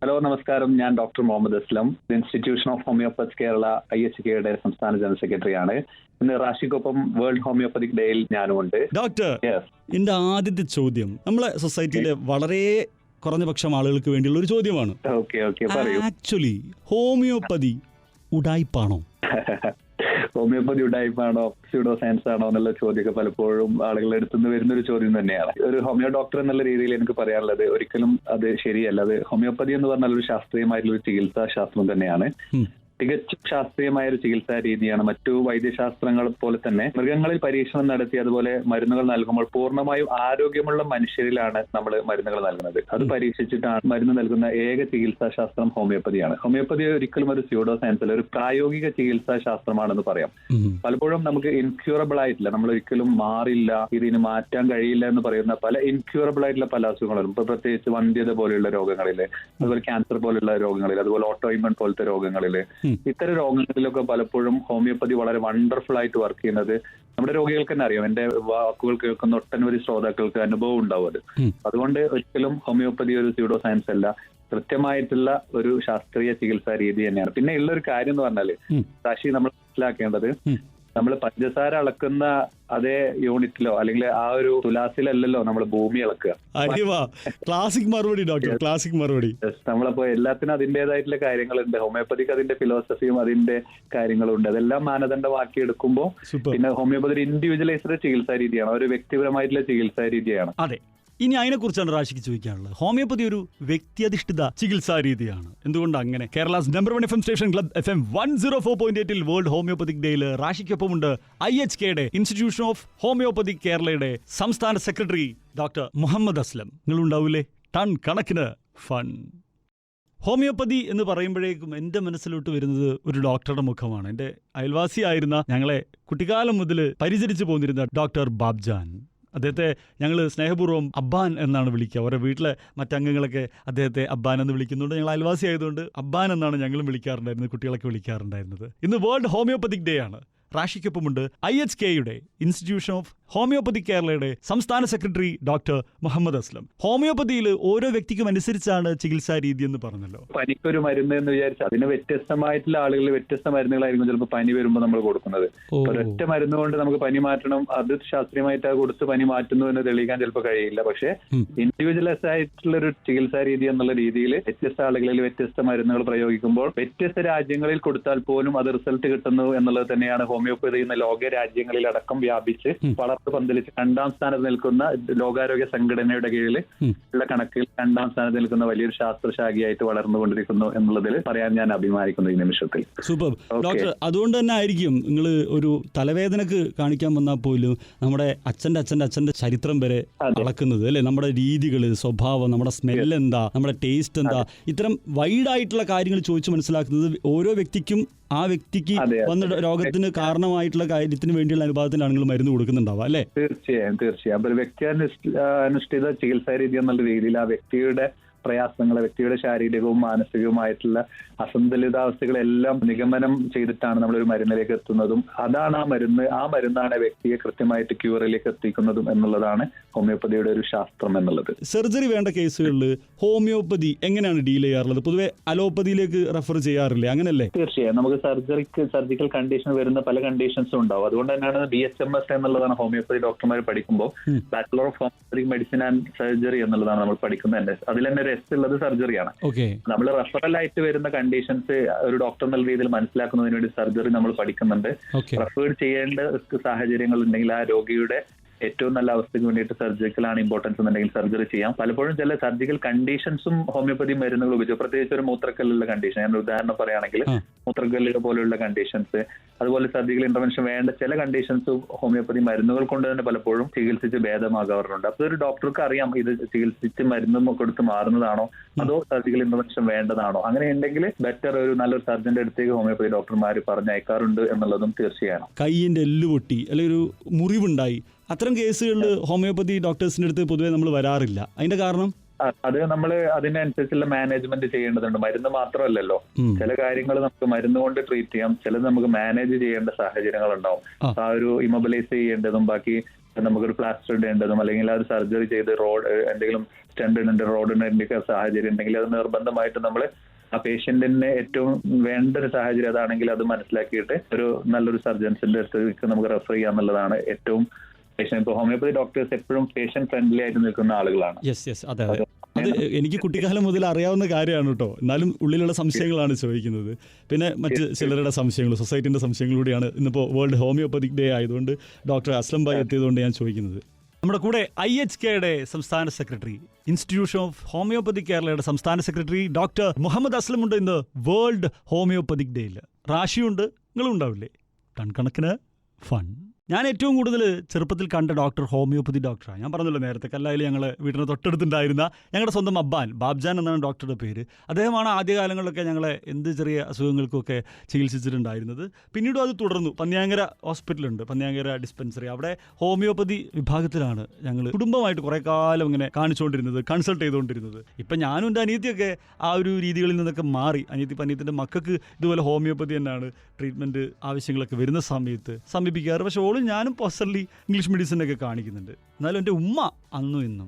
Hello, നമസ്കാരം. ഞാൻ doctor Muhammad Aslam, institution of homeopathy Kerala IHKയുടെ സംസ്ഥാന ജനറൽ സെക്രട്ടറിയാണ്. ഇന്ന് റാഷിക്കൊപ്പം വേൾഡ് ഹോമിയോപ്പതിക് ഡേയിൽ ഞാനുമുണ്ട്. ഡോക്ടർ, എന്റെ ആദ്യത്തെ ചോദ്യം നമ്മളെ സൊസൈറ്റിയിലെ വളരെ കുറഞ്ഞ പക്ഷം ആളുകൾക്ക് വേണ്ടിയുള്ള ഒരു ചോദ്യമാണ്. ആക്ച്വലി ഹോമിയോപ്പതി ഉഡായിപ്പാണോ? ഹോമിയോപ്പതി ഉഡായിപ്പാണോ, സ്യൂഡോ സയൻസ് ആണോ എന്നുള്ള ചോദ്യമൊക്കെ പലപ്പോഴും ആളുകളുടെ അടുത്തുനിന്ന് വരുന്നൊരു ചോദ്യം തന്നെയാണ്. ഒരു ഹോമിയോ ഡോക്ടർ എന്നുള്ള രീതിയിൽ എനിക്ക് പറയാനുള്ളത്, ഒരിക്കലും അത് ശരിയല്ല. അത് ഹോമിയോപ്പതി എന്ന് പറഞ്ഞാൽ ഒരു ശാസ്ത്രീയമായിട്ടുള്ള ഒരു ചികിത്സാ ശാസ്ത്രം തന്നെയാണ്. തികച്ചും ശാസ്ത്രീയമായ ഒരു ചികിത്സാ രീതിയാണ്. മറ്റു വൈദ്യശാസ്ത്രങ്ങൾ പോലെ തന്നെ മൃഗങ്ങളിൽ പരീക്ഷണം നടത്തി അതുപോലെ മരുന്നുകൾ നൽകുമ്പോൾ പൂർണ്ണമായും ആരോഗ്യമുള്ള മനുഷ്യരിലാണ് നമ്മൾ മരുന്നുകൾ നൽകുന്നത്. അത് പരീക്ഷിച്ചിട്ടാണ് മരുന്ന് നൽകുന്ന ഏക ചികിത്സാ ശാസ്ത്രം ഹോമിയോപ്പതിയാണ്. ഹോമിയോപ്പതി ഒരിക്കലും ഒരു സ്യൂഡോ സയൻസ് അല്ല, ഒരു പ്രായോഗിക ചികിത്സാ ശാസ്ത്രമാണെന്ന് പറയാം. പലപ്പോഴും നമുക്ക് ഇൻക്യൂറബിൾ ആയിട്ടില്ല, നമ്മൾ ഒരിക്കലും മാറില്ല, ഇതിന് മാറ്റാൻ കഴിയില്ല എന്ന് പറയുന്ന പല ഇൻക്യൂറബിൾ ആയിട്ടുള്ള പല അസുഖങ്ങളും, ഇപ്പൊ പ്രത്യേകിച്ച് വന്ധ്യത പോലെയുള്ള രോഗങ്ങളില്, അതുപോലെ ക്യാൻസർ പോലുള്ള രോഗങ്ങളിൽ, അതുപോലെ ഓട്ടോഇമ്യൂൺ പോലത്തെ രോഗങ്ങളില്, ഇത്തരം രോഗങ്ങളിലൊക്കെ പലപ്പോഴും ഹോമിയോപ്പതി വളരെ വണ്ടർഫുൾ ആയിട്ട് വർക്ക് ചെയ്യുന്നത് നമ്മുടെ രോഗികൾക്ക് തന്നെ അറിയാം. എന്റെ വാക്കുകൾ കേൾക്കുന്ന ഒട്ടനവധി ശ്രോതാക്കൾക്ക് അനുഭവം ഉണ്ടാവും അത്. അതുകൊണ്ട് ഒരിക്കലും ഹോമിയോപ്പതി ഒരു സ്യൂഡോ സയൻസ് അല്ല, കൃത്യമായിട്ടുള്ള ഒരു ശാസ്ത്രീയ ചികിത്സാ രീതി തന്നെയാണ്. പിന്നെ ഉള്ള ഒരു കാര്യം എന്ന് പറഞ്ഞാല് റാഷി, നമ്മൾ മനസ്സിലാക്കേണ്ടത്, നമ്മൾ പഞ്ചസാര അളക്കുന്ന അതേ യൂണിറ്റിലോ അല്ലെങ്കിൽ ആ ഒരു തുലാസിലല്ലല്ലോ നമ്മൾ ഭൂമി അളക്കുക. ക്ലാസിക് മറുപടി ഡോക്ടർ, ക്ലാസിക് മറുപടി. നമ്മളപ്പോ എല്ലാത്തിനും അതിന്റേതായിട്ടുള്ള കാര്യങ്ങളുണ്ട്. ഹോമിയോപ്പതിക്ക് അതിന്റെ ഫിലോസഫിയും അതിന്റെ കാര്യങ്ങളും ഉണ്ട്. അതെല്ലാം മാനദണ്ഡമാക്കി എടുക്കുമ്പോൾ പിന്നെ ഹോമിയോപ്പതി ഒരു ഇൻഡിവിജ്വലൈസ്ഡ് ചികിത്സാ രീതിയാണ്, ഒരു വ്യക്തിപരമായിട്ടുള്ള ചികിത്സാ രീതിയാണ്. അതെ, ഇനി അതിനെക്കുറിച്ചാണ് റാഷിക്ക് ചോദിക്കാനുള്ളത്. ഹോമിയോപ്പതി ഒരു വ്യക്തിയധിഷ്ഠിത ചികിത്സാ രീതിയാണ്. എന്തുകൊണ്ടാണ് അങ്ങനെ? Kerala's number 1 FM station club FM 104.8 world homeopathic ഡേയിൽ റാഷിക്കൊപ്പമുണ്ട് IHKയുടെ ഇൻസ്റ്റിറ്റ്യൂഷൻ ഓഫ് ഹോമിയോപ്പതി കേരളയുടെ സംസ്ഥാന സെക്രട്ടറി ഡോക്ടർ മുഹമ്മദ് അസ്ലം. നിങ്ങളുണ്ടാവൂലേ? ടൺ കണക്കിന് ഫൺ. ഹോമിയോപ്പതി എന്ന് പറയുമ്പോഴേക്കും എൻ്റെ മനസ്സിലോട്ട് വരുന്നത് ഒരു ഡോക്ടറുടെ മുഖമാണ്. എൻ്റെ അയൽവാസിയായിരുന്ന, ഞങ്ങളെ കുട്ടിക്കാലം മുതൽ പരിചരിച്ചു പോന്നിരുന്ന ഡോക്ടർ ബാബ്ജാൻ. അദ്ദേഹത്തെ ഞങ്ങൾ സ്നേഹപൂർവ്വം അബ്ബാൻ എന്നാണ് വിളിക്കുക. അവരുടെ വീട്ടിലെ മറ്റംഗങ്ങളൊക്കെ അദ്ദേഹത്തെ അബ്ബാൻ എന്ന് വിളിക്കുന്നുണ്ട്. ഞങ്ങൾ അയൽവാസി ആയതുകൊണ്ട് അബ്ബാൻ എന്നാണ് ഞങ്ങളും വിളിക്കാറുണ്ടായിരുന്നത്, കുട്ടികളൊക്കെ വിളിക്കാറുണ്ടായിരുന്നത്. ഇന്ന് വേൾഡ് ഹോമിയോപ്പതിക് ഡേ ആണ്. റാഷിക്കൊപ്പമുണ്ട് IHKയുടെ ഇൻസ്റ്റിറ്റ്യൂഷൻ ഓഫ് ഹോമിയോപ്പതി കേരളയുടെ സംസ്ഥാന സെക്രട്ടറി ഡോക്ടർ മുഹമ്മദ് അസ്ലം. ഹോമിയോപ്പതിയിൽ ഓരോ വ്യക്തിക്കും അനുസരിച്ചാണ് ചികിത്സാ രീതി എന്ന് പറഞ്ഞല്ലോ. പനിക്കൊരു മരുന്ന് എന്ന് വിചാരിച്ചാൽ അതിന് വ്യത്യസ്തമായിട്ടുള്ള ആളുകൾ വ്യത്യസ്ത മരുന്നുകളായിരിക്കും ചിലപ്പോൾ പനി വരുമ്പോൾ നമ്മൾ കൊടുക്കുന്നത്. ഒരൊറ്റ മരുന്ന് കൊണ്ട് നമുക്ക് പനി മാറ്റണം, അത് ശാസ്ത്രീയമായിട്ട് കൊടുത്ത് പനി മാറ്റുന്നു എന്ന് തെളിയിക്കാൻ ചിലപ്പോൾ കഴിയില്ല. പക്ഷേ ഇൻഡിവിജ്വലൈസ് ആയിട്ടുള്ള ഒരു ചികിത്സാ രീതി എന്നുള്ള രീതിയിൽ വ്യത്യസ്ത ആളുകളിൽ വ്യത്യസ്ത മരുന്നുകൾ പ്രയോഗിക്കുമ്പോൾ വ്യത്യസ്ത രാജ്യങ്ങളിൽ കൊടുത്താൽ പോലും അത് റിസൾട്ട് കിട്ടുന്നു എന്നുള്ളത് തന്നെയാണ് ഹോമിയോപ്പതി എന്ന ലോക രാജ്യങ്ങളിലടക്കം വ്യാപിച്ച് വളർന്നു പന്തലിച്ച് 2ാം സ്ഥാനത്ത് നിൽക്കുന്ന ലോകാരോഗ്യ സംഘടനയുടെ കീഴിൽ ഉള്ള കണക്കിൽ 2ാം സ്ഥാനത്ത് നിൽക്കുന്ന വലിയൊരു ശാസ്ത്രശാഖയായിട്ട് വളർന്നുകൊണ്ടിരിക്കുന്നു എന്നുള്ളതിൽ പറയാൻ ഞാൻ അഭിമാനിക്കുന്നു ഈ നിമിഷത്തിൽ. Super doctor. അതുകൊണ്ട് തന്നെ ആയിരിക്കും നിങ്ങൾ ഒരു തലവേദനക്ക് കാണിക്കാൻ വന്നാൽ പോലും നമ്മുടെ അച്ഛന്റെ ചരിത്രം വരെ അളക്കുന്നത് അല്ലെ? നമ്മുടെ രീതികൾ, സ്വഭാവം, നമ്മുടെ സ്മെൽ എന്താ, നമ്മുടെ ടേസ്റ്റ് എന്താ, ഇത്തരം വൈഡായിട്ടുള്ള കാര്യങ്ങൾ ചോദിച്ച് മനസ്സിലാക്കുന്നത് ഓരോ വ്യക്തിക്കും ആ വ്യക്തിക്ക് വന്ന രോഗത്തിന് കാരണമായിട്ടുള്ള കാര്യത്തിന് വേണ്ടിയുള്ള അനുപാതത്തിലാണ് നിങ്ങൾ മരുന്ന് കൊടുക്കുന്നുണ്ടാവുക അല്ലേ? തീർച്ചയായും. അപ്പൊ വ്യക്തിയനുഷ്ഠിത ചികിത്സാ രീതി എന്നുള്ള രീതിയിൽ ആ വ്യക്തിയുടെ പ്രയാസങ്ങൾ, വ്യക്തിയുടെ ശാരീരികവും മാനസികവുമായിട്ടുള്ള അസന്തുലിതാവസ്ഥകളെല്ലാം നിഗമനം ചെയ്തിട്ടാണ് നമ്മളൊരു മരുന്നിലേക്ക് എത്തുന്നതും അതാണ് ആ മരുന്നാണ് വ്യക്തിയെ കൃത്യമായിട്ട് ക്യൂറിലേക്ക് എത്തിക്കുന്നതും എന്നുള്ളതാണ് ഹോമിയോപ്പതിയുടെ ഒരു ശാസ്ത്രം എന്നുള്ളത്. സർജറി വേണ്ട കേസുകളിൽ ഹോമിയോപ്പതി എങ്ങനെയാണ് ഡീൽ ചെയ്യാറുള്ളത്? പൊതുവെ അലോപ്പതിയിലേക്ക് റെഫർ ചെയ്യാറില്ലേ, അങ്ങനല്ലേ? തീർച്ചയായും. നമുക്ക് സർജിക്കൽ കണ്ടീഷൻ വരുന്ന പല കണ്ടീഷൻസും ഉണ്ടാവും. അതുകൊണ്ട് തന്നെയാണ് BHMS എന്നുള്ളതാണ് ഹോമിയോപ്പതി ഡോക്ടർമാർ പഠിക്കുമ്പോൾ bachelor of homeopathy medicine and surgery എന്നുള്ളതാണ് നമ്മൾ പഠിക്കുന്നത്. അതിൽ തന്നെ ടെസ്റ്റ് ഉള്ളത് സർജറിയാണ്. നമ്മൾ റെഫറൽ ആയിട്ട് വരുന്ന കണ്ടീഷൻസ് ഒരു ഡോക്ടർ എന്നുള്ള രീതിയിൽ മനസ്സിലാക്കുന്നതിന് വേണ്ടി സർജറി നമ്മൾ പഠിക്കുന്നുണ്ട്. റെഫേർഡ് ചെയ്യേണ്ട സാഹചര്യങ്ങൾ ഉണ്ടെങ്കിൽ ആ രോഗിയുടെ ഏറ്റവും നല്ല അവസ്ഥയ്ക്ക് വേണ്ടിയിട്ട് സർജിക്കലാണ് ഇമ്പോർട്ടൻസ് എന്നുണ്ടെങ്കിൽ സർജറി ചെയ്യാം. പലപ്പോഴും ചില സർജിക്കൽ കണ്ടീഷൻസും ഹോമിയോപ്പതി മരുന്നുകൾ ഉപയോഗിച്ചു, പ്രത്യേകിച്ച് ഒരു മൂത്രക്കല്ലുള്ള കണ്ടീഷൻ, ഞാൻ ഉദാഹരണം പറയുകയാണെങ്കിൽ മൂത്രക്കല്ല് പോലെയുള്ള കണ്ടീഷൻസ്, അതുപോലെ സർജിക്കൽ ഇന്റർവെൻഷൻ വേണ്ട ചില കണ്ടീഷൻസ് ഹോമിയോപ്പതി മരുന്നുകൾ കൊണ്ട് തന്നെ പലപ്പോഴും ചികിത്സിച്ച് ഭേദമാകാറുണ്ട്. അപ്പോൾ ഒരു ഡോക്ടർക്ക് അറിയാം ഇത് ചികിത്സിച്ച് മരുന്ന് കൊടുത്ത് മാറുന്നതാണോ അതോ സർജിക്കൽ ഇന്റർവെൻഷൻ വേണ്ടതാണോ. അങ്ങനെ ഉണ്ടെങ്കിൽ ബെറ്റർ ഒരു നല്ലൊരു സർജന്റെ അടുത്തേക്ക് ഹോമിയോപ്പതി ഡോക്ടർമാർ പറഞ്ഞയക്കാറുണ്ട് എന്നുള്ളതും തീർച്ചയാണ്. കൈയിന്റെ എല്ല് പൊട്ടി അല്ലെങ്കിൽ ഒരു മുറിവുണ്ടായി, അത്തരം കേസുകളിൽ ഹോമിയോപ്പതി ഡോക്ടേഴ്സിന്റെ അടുത്ത് പൊതുവെ നമ്മൾ വരാറില്ല. അതിന്റെ കാരണം അത് നമ്മൾ അതിനനുസരിച്ചുള്ള മാനേജ്മെന്റ് ചെയ്യേണ്ടതുണ്ട്. മരുന്ന് മാത്രമല്ലല്ലോ, ചില കാര്യങ്ങൾ നമുക്ക് മരുന്ന് കൊണ്ട് ട്രീറ്റ് ചെയ്യാം, ചിലത് നമുക്ക് മാനേജ് ചെയ്യേണ്ട സാഹചര്യങ്ങൾ ഉണ്ടാവും. ആ ഒരു ഇമൊബിലൈസ് ചെയ്യേണ്ടതും ബാക്കി നമുക്കൊരു പ്ലാസ്റ്റർ ഇടേണ്ടതും അല്ലെങ്കിൽ അത് സർജറി ചെയ്ത് എന്തെങ്കിലും സ്റ്റെൻഡ് ഇടേണ്ട റോഡിന്റെ സാഹചര്യം ഉണ്ടെങ്കിൽ അത് നിർബന്ധമായിട്ട് നമ്മൾ ആ പേഷ്യന്റിന് ഏറ്റവും വേണ്ട ഒരു സാഹചര്യം അതാണെങ്കിൽ അത് മനസ്സിലാക്കിയിട്ട് ഒരു നല്ലൊരു സർജൻസിന്റെ അടുത്തേക്ക് നമുക്ക് റെഫർ ചെയ്യാന്നുള്ളതാണ് ഏറ്റവും പേഷ്യന്റ്. ഇപ്പോൾ ഹോമിയോപ്പതി ഡോക്ടേഴ്സ് എപ്പോഴും പേഷ്യന്റ് ഫ്രണ്ട്ലി ആയിട്ട് നിൽക്കുന്ന ആളുകളാണ്. അതെ അത് എനിക്ക് കുട്ടിക്കാലം മുതൽ അറിയാവുന്ന കാര്യമാണ് കേട്ടോ. എന്നാലും ഉള്ളിലുള്ള സംശയങ്ങളാണ് ചോദിക്കുന്നത്. പിന്നെ മറ്റ് ചിലരുടെ സംശയങ്ങൾ, സൊസൈറ്റിന്റെ സംശയങ്ങളിലൂടെയാണ് ഇന്നിപ്പോൾ വേൾഡ് ഹോമിയോപ്പതിക് ഡേ ആയതുകൊണ്ട് ഡോക്ടർ അസ്ലം ഭായ് എത്തിയതുകൊണ്ട് ഞാൻ ചോദിക്കുന്നത്. നമ്മുടെ കൂടെ IHKയുടെ സംസ്ഥാന സെക്രട്ടറി, ഇൻസ്റ്റിറ്റ്യൂഷൻ ഓഫ് ഹോമിയോപ്പതി കേരളയുടെ സംസ്ഥാന സെക്രട്ടറി ഡോക്ടർ മുഹമ്മദ് അസ്ലം ഉണ്ട് ഇന്ന് വേൾഡ് ഹോമിയോപ്പതിക് ഡേയിൽ. റാഷിയുണ്ട്, നിങ്ങളും ഉണ്ടാവില്ലേ? കണക്കിന് ഫൺ. ഞാൻ ഏറ്റവും കൂടുതൽ ചെറുപ്പത്തിൽ കണ്ട ഡോക്ടർ ഹോമിയോപ്പതി ഡോക്ടറാണ്. ഞാൻ പറഞ്ഞല്ലോ നേരത്തെ, കല്ലായിൽ ഞങ്ങൾ വീടിന് തൊട്ടടുത്തുണ്ടായിരുന്ന ഞങ്ങളുടെ സ്വന്തം ബാബ്ജാൻ എന്നാണ് ഡോക്ടറുടെ പേര്. അദ്ദേഹമാണ് ആദ്യകാലങ്ങളിലൊക്കെ ഞങ്ങളെ എന്ത് ചെറിയ അസുഖങ്ങൾക്കൊക്കെ ചികിത്സിച്ചിട്ടുണ്ടായിരുന്നത്. പിന്നീടും അത് തുടർന്നു. പന്നിയാങ്കര ഹോസ്പിറ്റലുണ്ട്, പന്നിയാങ്കര ഡിസ്പെൻസറി. അവിടെ ഹോമിയോപ്പതി വിഭാഗത്തിലാണ് ഞങ്ങൾ കുടുംബമായിട്ട് കുറേ കാലം ഇങ്ങനെ കാണിച്ചുകൊണ്ടിരുന്നത്, കൺസൾട്ട് ചെയ്തുകൊണ്ടിരുന്നത്. ഇപ്പം ഞാനും എൻ്റെ അനിയത്തിയൊക്കെ ആ ഒരു രീതികളിൽ നിന്നൊക്കെ മാറി. അനിയത്തിൻ്റെ മക്കൾക്ക് ഇതുപോലെ ഹോമിയോപ്പതി തന്നെയാണ് ട്രീറ്റ്മെൻറ്റ് ആവശ്യങ്ങളൊക്കെ വരുന്ന സമയത്ത് സമീപിക്കാറ്. പക്ഷേ ഞാനും പേഴ്സണലി ഇംഗ്ലീഷ് മെഡിസിനൊക്കെ കാണിക്കുന്നുണ്ട്. എന്നാലും എൻ്റെ ഉമ്മ അന്നും ഇന്നും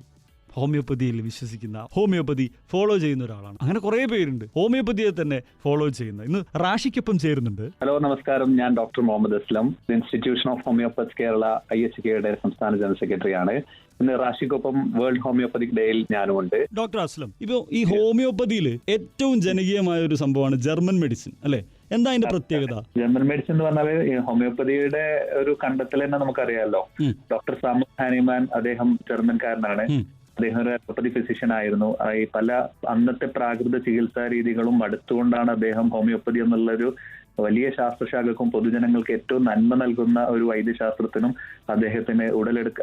ഹോമിയോപ്പതിയിൽ വിശ്വസിക്കുന്ന, ഹോമിയോപ്പതി ഫോളോ ചെയ്യുന്ന ഒരാളാണ്. അങ്ങനെ കുറേ പേരുണ്ട് ഹോമിയോപ്പതിയെ തന്നെ ഫോളോ ചെയ്യുന്ന. ഇന്ന് റാഷിക്കൊപ്പം ചേരുന്നുണ്ട്. ഹലോ, നമസ്കാരം. ഞാൻ doctor Muhammad Aslam, institution of homeopathy Kerala IHKയുടെ സംസ്ഥാന ജനറൽ സെക്രട്ടറിയാണ്. ഇന്ന് റാഷിക്കൊപ്പം വേൾഡ് ഹോമിയോപ്പതിക് ഡേയിൽ ഞാനുമുണ്ട്. ഡോക്ടർ അസ്ലം, ഇപ്പോൾ ഈ ഹോമിയോപ്പതിയിൽ ഏറ്റവും ജനകീയമായ ഒരു സംഭവമാണ് ജർമ്മൻ മെഡിസിൻ അല്ലേ? എന്താ അതിന്റെ പ്രത്യേകത? ജർമ്മൻ മെഡിസിൻ എന്ന് പറഞ്ഞാൽ ഹോമിയോപ്പതിയുടെ ഒരു കണ്ടെത്തൽ തന്നെ നമുക്കറിയാമല്ലോ. ഡോക്ടർ സാമുൽ ഹാനിമാൻ, അദ്ദേഹം ജർമ്മൻകാരനാണ്. അദ്ദേഹം ഒരു അലോപ്പതി ഫിസിഷ്യൻ ആയിരുന്നു. ഈ പല അന്നത്തെ പ്രാകൃത ചികിത്സാ രീതികളും അടുത്തുകൊണ്ടാണ് അദ്ദേഹം ഹോമിയോപ്പതി എന്നുള്ളൊരു വലിയ ശാസ്ത്രശാഖക്കും പൊതുജനങ്ങൾക്ക് ഏറ്റവും നന്മ നൽകുന്ന ഒരു വൈദ്യശാസ്ത്രത്തിനും അദ്ദേഹത്തിന്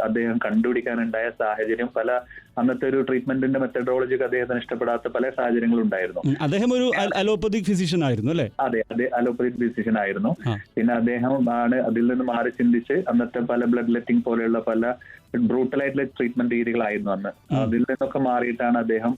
അദ്ദേഹം കണ്ടുപിടിക്കാനുണ്ടായ സാഹചര്യം, പല അന്നത്തെ ഒരു ട്രീറ്റ്മെന്റിന്റെ മെത്തഡോളജിക്ക് അദ്ദേഹത്തിന് ഇഷ്ടപ്പെടാത്ത പല സാഹചര്യങ്ങളും ഉണ്ടായിരുന്നു. അദ്ദേഹം ഒരു അലോപ്പതിക് ഫിസിഷ്യൻ ആയിരുന്നു അല്ലേ? അതെ, അലോപ്പതിക് ഫിസിഷ്യൻ ആയിരുന്നു. പിന്നെ അദ്ദേഹം ആണ് അതിൽ നിന്ന് മാറി ചിന്തിച്ച് അന്നത്തെ പല ബ്ലഡ് ലെറ്റിംഗ് പോലെയുള്ള പല ബ്രൂട്ടലായിട്ടുള്ള ട്രീറ്റ്മെന്റ് രീതികളായിരുന്നു അന്ന്. അതിൽ നിന്നൊക്കെ മാറിയിട്ടാണ് അദ്ദേഹം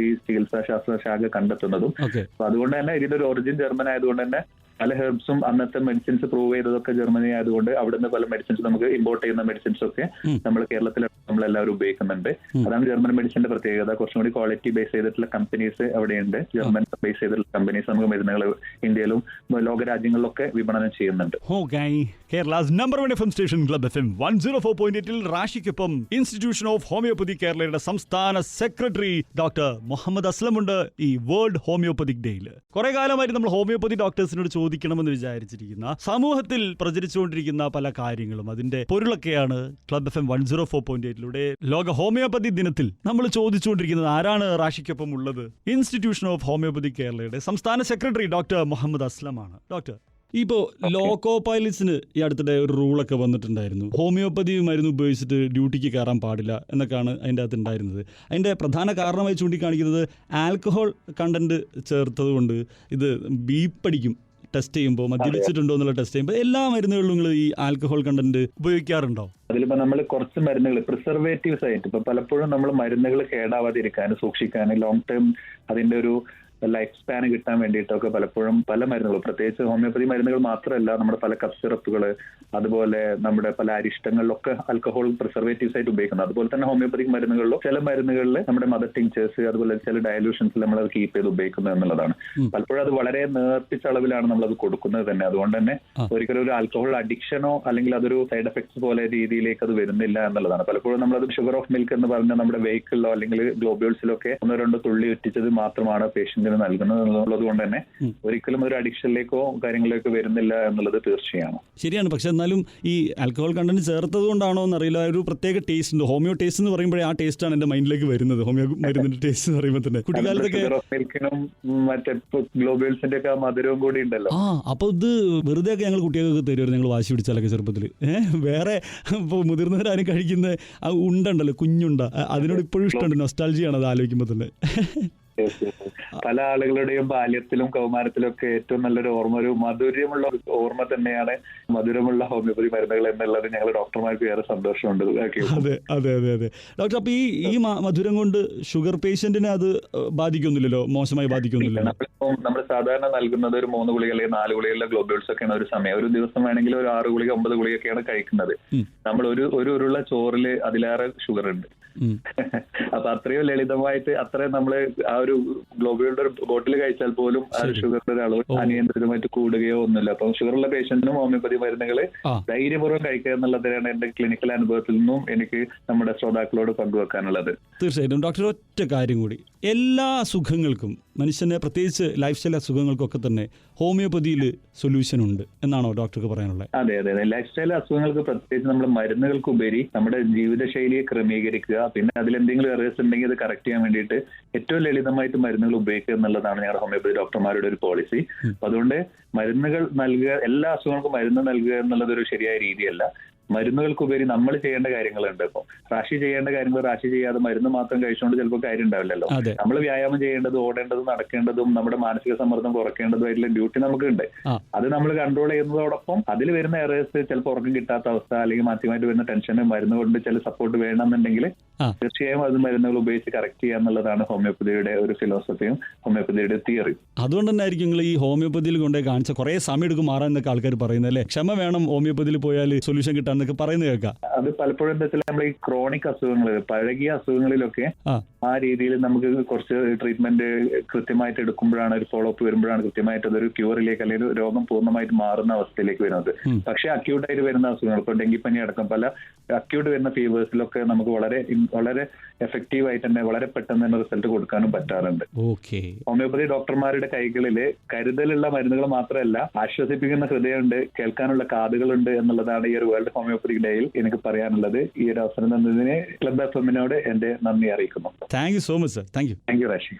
ഈ ചികിത്സാ ശാസ്ത്ര ശാഖ കണ്ടെത്തുന്നതും. അപ്പൊ അതുകൊണ്ട് തന്നെ ഇതിന്റെ ഒരു ഒറിജിൻ ജർമ്മൻ ആയതുകൊണ്ട് തന്നെ പല ഹെർബ്സും അന്നത്തെ മെഡിസിൻസ് പ്രൂവ് ചെയ്തതൊക്കെ ജർമ്മനി ആയതുകൊണ്ട് അവിടുന്ന് പല മെഡിസിൻസ് നമുക്ക് ഇമ്പോർട്ട് ചെയ്യുന്ന മെഡിസിൻസ് ഒക്കെ നമ്മൾ കേരളത്തിൽ നമ്മളെല്ലാവരും ഉപയോഗിക്കുന്നുണ്ട്. അതാണ് ജർമ്മൻ മെഡിസിന്റെ പ്രത്യേകത. കുറച്ചും കൂടി ക്വാളിറ്റി ബേസ് ചെയ്തിട്ടുള്ള കമ്പനീസ് അവിടെയുണ്ട്. ജർമ്മൻ ബേസ് ചെയ്തിട്ടുള്ള കമ്പനീസ് നമുക്ക് മരുന്നുകൾ ഇന്ത്യയിലും ലോകരാജ്യങ്ങളിലൊക്കെ വിപണനം ചെയ്യുന്നുണ്ട്. Kerala's number 1 FM station club FM 104.8 റാഷിക്കൊപ്പം ഇൻസ്റ്റിറ്റ്യൂഷൻ ഓഫ് ഹോമിയോപ്പതി കേരളയുടെ സംസ്ഥാന സെക്രട്ടറി ഡോക്ടർ മുഹമ്മദ് അസ്ലം ഉണ്ട് ഈ വേൾഡ് ഹോമിയോപ്പതിക് ഡേയിൽ. കുറെ കാലമായിട്ട് നമ്മൾ ഹോമിയോപ്പതി ഡോക്ടേഴ്സിനോട് ചോദിക്കണമെന്ന് വിചാരിച്ചിരിക്കുന്ന, സമൂഹത്തിൽ പ്രചരിച്ചുകൊണ്ടിരിക്കുന്ന പല കാര്യങ്ങളും അതിന്റെ പൊരുളൊക്കെയാണ് ക്ലബ് FM 104.8 ലോക ഹോമിയോപ്പതി ദിനത്തിൽ നമ്മൾ ചോദിച്ചുകൊണ്ടിരിക്കുന്നത്. ആരാണ് റാഷിക്കൊപ്പം ഉള്ളത്? ഇൻസ്റ്റിറ്റ്യൂഷൻ ഓഫ് ഹോമിയോപ്പതി കേരളയുടെ സംസ്ഥാന സെക്രട്ടറി ഡോക്ടർ മുഹമ്മദ് അസ്ലമാണ്. ഡോക്ടർ, ഇപ്പോൾ ലോക്കോ പൈലറ്റ്സിന് ഈ അടുത്തിടെ ഒരു റൂളൊക്കെ വന്നിട്ടുണ്ടായിരുന്നു. ഹോമിയോപ്പതി മരുന്ന് ഉപയോഗിച്ചിട്ട് ഡ്യൂട്ടിക്ക് കയറാൻ പാടില്ല എന്നൊക്കെയാണ് അതിൻ്റെ അകത്ത് ഉണ്ടായിരുന്നത്. അതിൻ്റെ പ്രധാന കാരണമായി ചൂണ്ടിക്കാണിക്കുന്നത് ആൽക്കഹോൾ കണ്ടന്റ് ചേർത്തത് കൊണ്ട് ഇത് ബീപ്പടിക്കും ടെസ്റ്റ് ചെയ്യുമ്പോൾ, മദ്യപിച്ചിട്ടുണ്ടോ എന്നുള്ള ടെസ്റ്റ് ചെയ്യുമ്പോൾ. എല്ലാ മരുന്നുകളിലും നിങ്ങൾ ഈ ആൽക്കഹോൾ കണ്ടന്റ് ഉപയോഗിക്കാറുണ്ടോ? അതിലിപ്പോ നമ്മൾ കുറച്ച് മരുന്നുകൾ പ്രിസർവേറ്റീവ്സ് ആയിട്ട് ഇപ്പൊ പലപ്പോഴും നമ്മൾ മരുന്നുകൾ കേടാവാതിരിക്കാനും സൂക്ഷിക്കാനും ലോങ് ടേം അതിന്റെ ഒരു ലൈഫ് സ്പാൻ കിട്ടാൻ വേണ്ടിയിട്ടൊക്കെ പലപ്പോഴും പല മരുന്നുകൾ, പ്രത്യേകിച്ച് ഹോമിയോപ്പതി മരുന്നുകൾ മാത്രമല്ല, നമ്മുടെ പല കഫ് സിറപ്പുകൾ, അതുപോലെ നമ്മുടെ പല അരിഷ്ടങ്ങളിലൊക്കെ ആൽക്കഹോൾ പ്രിസർവേറ്റീവ്സ് ആയിട്ട് ഉപയോഗിക്കുന്നത്. അതുപോലെ തന്നെ ഹോമിയോപ്പതിക് മരുന്നുകളിലും ചില മരുന്നുകളിൽ നമ്മുടെ മദർ ടിങ്ചേഴ്സ്, അതുപോലെ ചില ഡയലൂഷൻസിൽ നമ്മൾ അത് കീപ്പ് ചെയ്ത് ഉപയോഗിക്കുന്നത് എന്നുള്ളതാണ്. പലപ്പോഴും അത് വളരെ നേർപ്പിച്ച അളവിലാണ് നമ്മളത് കൊടുക്കുന്നത് തന്നെ. അതുകൊണ്ട് തന്നെ ഒരിക്കലും ഒരു ആൽക്കഹോൾ അഡിക്ഷനോ അല്ലെങ്കിൽ അതൊരു സൈഡ് എഫക്ട്സ് പോലെ രീതിയിലേക്ക് അത് വരുന്നില്ല എന്നുള്ളതാണ്. പലപ്പോഴും നമ്മളത് ഷുഗർ ഓഫ് മിൽക്ക് എന്ന് പറഞ്ഞാൽ നമ്മുടെ വെഹിക്കിളിലോ അല്ലെങ്കിൽ ഗ്ലോബ്യൂൾസിലോ ഒക്കെ 1-2 തുള്ളി ഒറ്റിച്ചത് മാത്രമാണ് പേഷ്യന്റിന് നൽകുന്നത് എന്നുള്ളത് കൊണ്ട് തന്നെ ഒരിക്കലും ഒരു അഡിക്ഷനിലേക്കോ കാര്യങ്ങളിലേക്കോ വരുന്നില്ല എന്നുള്ളത് തീർച്ചയാണ്. ശരിയാണ്. പക്ഷെ എന്നാലും ഈ ആൽക്കഹോൾ കണ്ടന്റ് ചേർത്തത് കൊണ്ടാണോ എന്നറിയില്ല, ഒരു പ്രത്യേക ടേസ്റ്റ് ഉണ്ട്. ഹോമിയോ ടേസ്റ്റ് എന്ന് പറയുമ്പോഴേ ആ ടേസ്റ്റ് ആണ് എന്റെ മൈൻഡിലേക്ക് വരുന്നത്. ഹോമിയോ മരുന്നിന്റെ ടേസ്റ്റ് എന്ന് പറയുമ്പോൾ തന്നെ കുട്ടിക്കാലത്തൊക്കെ മിൽക്കിനും മറ്റേ ഗ്ലോബ്യൂൾസിന്റെ ഒക്കെ മധുരവും കൂടി ഉണ്ടല്ലോ. അപ്പൊ ഇത് വെറുതെ ഒക്കെ ഞങ്ങൾ കുട്ടികൾക്ക് തരുമായിരുന്നു, ഞങ്ങൾ വാശി പിടിച്ചാലൊക്കെ ചെറുപ്പത്തിൽ. വേറെ ഇപ്പോൾ മുതിർന്നവരാരും കഴിക്കുന്ന ആ ഉണ്ടല്ലോ, കുഞ്ഞുണ്ട, അതിനോട് ഇപ്പോഴും ഇഷ്ടമുണ്ട്. നൊസ്റ്റാൾജിയാണ് അത് ആലോചിക്കുമ്പോൾ തന്നെ. പല ആളുകളുടെയും ബാല്യത്തിലും കൗമാരത്തിലും ഒക്കെ ഏറ്റവും നല്ലൊരു ഓർമ്മ, ഒരു മധുരമുള്ള ഓർമ്മ തന്നെയാണ് മധുരമുള്ള ഹോമിയോപ്പതി മരുന്നുകൾ എന്നുള്ളത് ഞങ്ങൾ ഡോക്ടർമാർക്ക് ഏറെ സന്തോഷമുണ്ട്. അതെ അതെ അതെ അതെ ഡോക്ടർ. അപ്പൊ ഈ മധുരം കൊണ്ട് ഷുഗർ പേഷ്യന്റിനെ അത് ബാധിക്കുന്നില്ലല്ലോ, മോശമായി ബാധിക്കുന്നില്ലല്ലോ? നമ്മൾ സാധാരണ നൽകുന്നത് ഒരു 3 ഗുളിക അല്ലെങ്കിൽ 4 ഗുളികയുള്ള ഗ്ലോബ്യൂൾസ് ഒക്കെയാണ് ഒരു സമയം. ഒരു ദിവസം വേണമെങ്കിൽ ഒരു 6 ഗുളിക 9 ഗുളികയൊക്കെയാണ് കഴിക്കുന്നത്. നമ്മൾ ഒരു ഉരുള ചോറില് അതിലേറെ ഷുഗർ ഉണ്ട്. അപ്പൊ അത്രയും ലളിതമായിട്ട് അത്രയും നമ്മള് ആ ഒരു ഗ്ലോബിയുടെ ഒരു ബോട്ടിൽ കഴിച്ചാൽ പോലും ആ ഷുഗറിന്റെ ഒരു അളവ് അനിയന്ത്രിതമായിട്ട് കൂടുകയോ ഒന്നുമില്ല. അപ്പൊ ഷുഗറുള്ള പേഷ്യന്റിനും ഹോമിയോപ്പതി മരുന്നുകള് ധൈര്യപൂർവ്വം കഴിക്കുക എന്നുള്ളതാണ് എന്റെ ക്ലിനിക്കൽ അനുഭവത്തിൽ നിന്നും എനിക്ക് നമ്മുടെ ശ്രോതാക്കളോട് പങ്കുവെക്കാനുള്ളത്. തീർച്ചയായിട്ടും ഡോക്ടർ, ഒറ്റ കാര്യം കൂടി, എല്ലാ അസുഖങ്ങൾക്കും മനുഷ്യനെ പ്രത്യേകിച്ച് ലൈഫ് സ്റ്റൈൽ അസുഖങ്ങൾക്കൊക്കെ തന്നെ ഹോമിയോപ്പതിയിൽ സൊല്യൂഷൻ ഉണ്ട് എന്നാണോ ഡോക്ടർക്ക് പറയാനുള്ളത്? അതെ അതെ അതെ. ലൈഫ് സ്റ്റൈൽ അസുഖങ്ങൾക്ക് പ്രത്യേകിച്ച് നമ്മൾ മരുന്നുകൾക്കുപരി നമ്മുടെ ജീവിതശൈലിയെ ക്രമീകരിക്കുക, പിന്നെ അതിലെന്തെങ്കിലും എറേഴ്സ് ഉണ്ടെങ്കിൽ അത് കറക്റ്റ് ചെയ്യാൻ വേണ്ടിയിട്ട് ഏറ്റവും ലളിതമായിട്ട് മരുന്നുകൾ ഉപയോഗിക്കുക എന്നുള്ളതാണ് ഞങ്ങളുടെ ഹോമിയോപ്പതി ഡോക്ടർമാരുടെ ഒരു പോളിസി. അപ്പൊ അതുകൊണ്ട് മരുന്നുകൾ നൽകുക, എല്ലാ അസുഖങ്ങൾക്കും മരുന്ന് നൽകുക എന്നുള്ളത് ഒരു ശരിയായ രീതിയല്ല. മരുന്നുകൾക്കുപരി നമ്മൾ ചെയ്യേണ്ട കാര്യങ്ങളുണ്ട്. ഇപ്പൊ റാഷി ചെയ്യേണ്ട കാര്യങ്ങൾ റാഷി ചെയ്യാതെ മരുന്ന് മാത്രം കഴിച്ചുകൊണ്ട് ചിലപ്പോൾ കാര്യം ഉണ്ടാവില്ലല്ലോ. നമ്മൾ വ്യായാമം ചെയ്യേണ്ടതും ഓടേണ്ടതും നടക്കേണ്ടതും നമ്മുടെ മാനസിക സമ്മർദ്ദം കുറയ്ക്കേണ്ടതുമായിട്ടുള്ള ഡ്യൂട്ടി നമുക്കുണ്ട്. അത് നമ്മൾ കൺട്രോൾ ചെയ്യുന്നതോടൊപ്പം അതിൽ വരുന്ന എറേഴ്സ്, ചിലപ്പോൾ ഉറക്കം കിട്ടാത്ത അവസ്ഥ അല്ലെങ്കിൽ മാനസികമായിട്ട് വരുന്ന ടെൻഷന് മരുന്ന് കൊണ്ട് ചില സപ്പോർട്ട് വേണമെന്നുണ്ടെങ്കിൽ തീർച്ചയായും അത് മരുന്നുകൾ ഉപയോഗിച്ച് കറക്റ്റ് ചെയ്യുക എന്നുള്ളതാണ് ഹോമിയോപ്പതിയുടെ ഒരു ഫിലോസഫിയും ഹോമിയോപ്പതിയുടെ തിയറിയും. അതുകൊണ്ട് തന്നെ ആയിരിക്കും നിങ്ങൾ ഈ ഹോമിയോപ്പതിയിൽ കൊണ്ടുപോയി കാണിച്ച കുറെ സമയം എടുക്കും മാറാൻ എന്നൊക്കെ ആൾക്കാർ പറയുന്നത് അല്ലേ? ക്ഷമ വേണം ഹോമിയോപ്പതിയിൽ പോയാൽ സൊല്യൂഷൻ കിട്ടാൻ എന്നൊക്കെ പറയുന്നത് കേൾക്കാം. അത് പലപ്പോഴും എന്താ വെച്ചാൽ നമ്മൾ ഈ ക്രോണിക് അസുഖങ്ങൾ, പഴകിയ അസുഖങ്ങളിലൊക്കെ ആ രീതിയിൽ നമുക്ക് കുറച്ച് ട്രീറ്റ്മെന്റ് കൃത്യമായിട്ട് എടുക്കുമ്പോഴാണ്, ഒരു ഫോളോ അപ്പ് വരുമ്പോഴാണ് കൃത്യമായിട്ട് അതൊരു ക്യൂറിലേക്ക് അല്ലെങ്കിൽ രോഗം പൂർണ്ണമായിട്ട് മാറുന്ന അവസ്ഥയിലേക്ക് വരുന്നത്. പക്ഷെ അക്യൂട്ടായിട്ട് വരുന്ന അസുഖങ്ങൾ, ഇപ്പോൾ ഡെങ്കിപ്പനി അടക്കം പല അക്യൂട്ട് വരുന്ന ഫീവേഴ്സിലൊക്കെ നമുക്ക് വളരെ എഫക്റ്റീവ് ആയിട്ട് തന്നെ വളരെ പെട്ടെന്ന് തന്നെ റിസൾട്ട് കൊടുക്കാനും പറ്റാറുണ്ട്. ഹോമിയോപ്പതി ഡോക്ടർമാരുടെ കൈകളിൽ കരുതലുള്ള മരുന്നുകൾ മാത്രമല്ല, ആശ്വസിപ്പിക്കുന്ന ഹൃദയമുണ്ട്, കേൾക്കാനുള്ള കാതുകളുണ്ട് എന്നുള്ളതാണ് ഈ ഒരു വേൾഡ് ഹോമിയോപ്പതിക് ഡേയിൽ എനിക്ക് പറയാനുള്ളത്. ഈ ഒരു അവസരം തന്നതിന് ക്ലബ് FM-നോട് എന്റെ നന്ദി അറിയിക്കുന്നു. Thank you so much sir. Thank you Rashi.